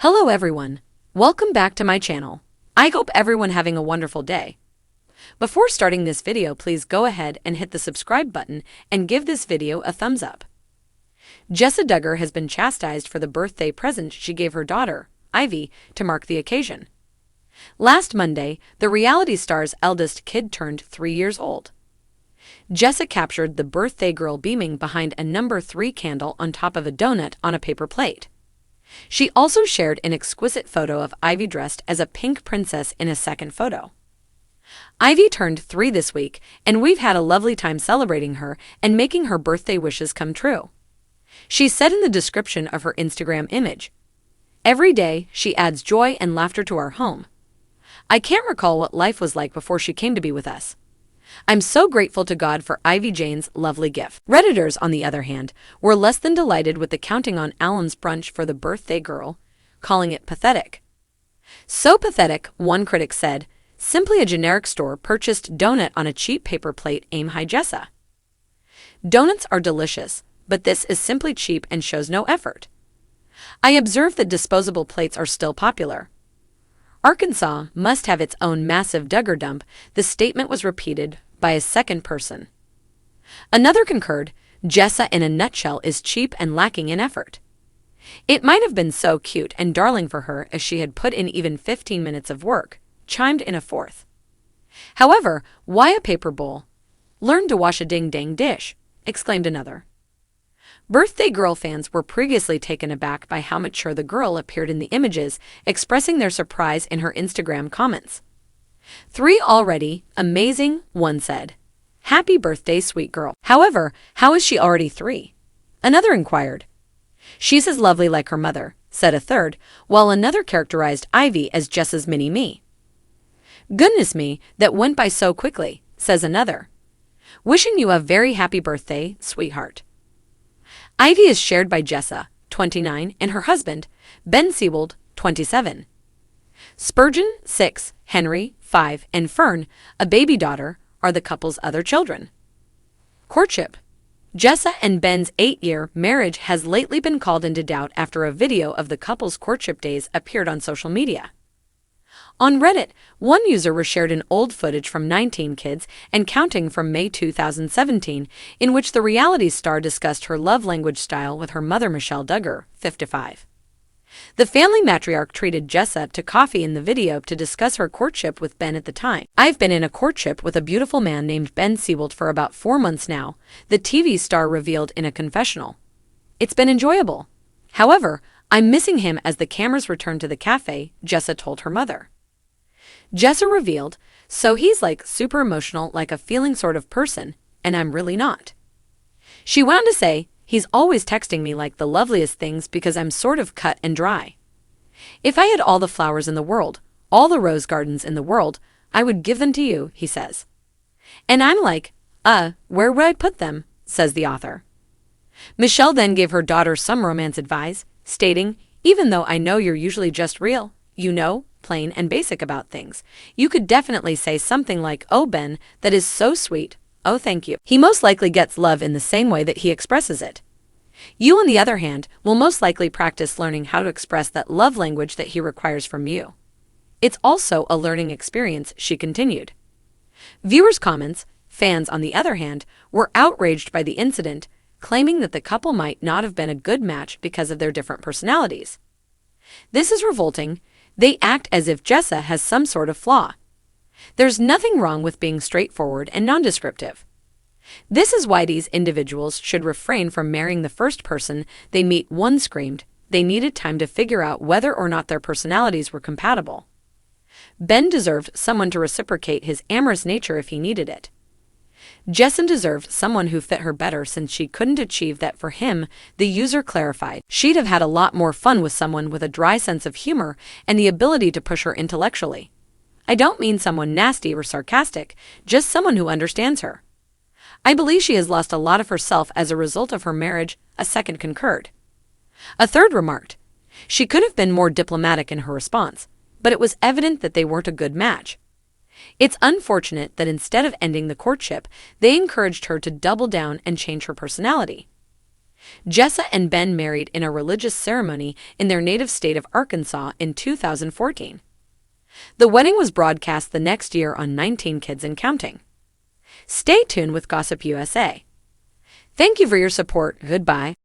Hello everyone, welcome back to my channel. I hope everyone having a wonderful day. Before starting this video, please go ahead and hit the subscribe button and give this video a thumbs up. JESSA Duggar has been chastised for the birthday present she gave her daughter, Ivy, to mark the occasion. Last Monday, the reality star's eldest kid turned 3 years old. Jessa captured the birthday girl beaming behind a number 3 candle on top of a donut on a paper plate. She also shared an exquisite photo of Ivy dressed as a pink princess in a second photo. Ivy turned 3 this week, and we've had a lovely time celebrating her and making her birthday wishes come true. She said in the description of her Instagram image, "Every day, she adds joy and laughter to our home. I can't recall what life was like before she came to be with us. I'm so grateful to God for Ivy Jane's lovely gift." Redditors, on the other hand, were less than delighted with the counting on alum's brunch for the birthday girl, calling it pathetic. "So pathetic," one critic said, "simply a generic store-purchased doughnut on a cheap paper plate. Aim high, Jessa. Doughnuts are delicious, but this is simply cheap and shows no effort. I observe that disposable plates are still popular. Arkansas must have its own massive Duggar dump." The statement was repeated by a second person. Another concurred, "Jessa in a nutshell is cheap and lacking in effort. It might have been so cute and darling for her if she had put in even 15 minutes of work," chimed in a fourth. "However, why a paper bowl? Learn to wash a ding-dang dish," exclaimed another. Birthday girl fans were previously taken aback by how mature the girl appeared in the images, expressing their surprise in her Instagram comments. "3 already, amazing," one said. "Happy birthday, sweet girl." However, how is she already 3? Another inquired. "She's as lovely like her mother," said a third, while another characterized Ivy as Jessa's mini-me. "Goodness me, that went by so quickly," says another. "Wishing you a very happy birthday, sweetheart." Ivy is shared by Jessa, 29, and her husband, Ben Seawold, 27. Spurgeon, 6, Henry, 5, and Fern, a baby daughter, are the couple's other children. Courtship. Jessa and Ben's 8-year marriage has lately been called into doubt after a video of the couple's courtship days appeared on social media. On Reddit, one user reshared an old footage from 19 Kids and Counting from May 2017, in which the reality star discussed her love language style with her mother Michelle Duggar, 55. The family matriarch treated Jessa to coffee in the video to discuss her courtship with Ben at the time. "I've been in a courtship with a beautiful man named Ben Seawold for about 4 months now," the TV star revealed in a confessional. "It's been enjoyable. However, I'm missing him as the cameras return to the cafe," Jessa told her mother. Jessa revealed, "So he's like super emotional, like a feeling sort of person, and I'm really not." She went on to say, "He's always texting me like the loveliest things because I'm sort of cut and dry. If I had all the flowers in the world, all the rose gardens in the world, I would give them to you," he says. "And I'm like, where would I put them?" says the author. Michelle then gave her daughter some romance advice, stating, "Even though I know you're usually just real, plain and basic about things, you could definitely say something like, 'Oh, Ben, that is so sweet. Oh, thank you.' He most likely gets love in the same way that he expresses it. You, on the other hand, will most likely practice learning how to express that love language that he requires from you. It's also a learning experience," she continued. Viewers' comments, fans on the other hand, were outraged by the incident, claiming that the couple might not have been a good match because of their different personalities. "This is revolting. They act as if Jessa has some sort of flaw. There's nothing wrong with being straightforward and nondescriptive. This is why these individuals should refrain from marrying the first person they meet," one screamed. They needed time to figure out whether or not their personalities were compatible. Ben deserved someone to reciprocate his amorous nature if he needed it. Jessa deserved someone who fit her better since she couldn't achieve that for him, the user clarified. "She'd have had a lot more fun with someone with a dry sense of humor and the ability to push her intellectually. I don't mean someone nasty or sarcastic, just someone who understands her. I believe she has lost a lot of herself as a result of her marriage," a second concurred. A third remarked, "She could have been more diplomatic in her response, but it was evident that they weren't a good match. It's unfortunate that instead of ending the courtship, they encouraged her to double down and change her personality." Jessa and Ben married in a religious ceremony in their native state of Arkansas in 2014. The wedding was broadcast the next year on 19 Kids and Counting. Stay tuned with Gossip USA. Thank you for your support. Goodbye.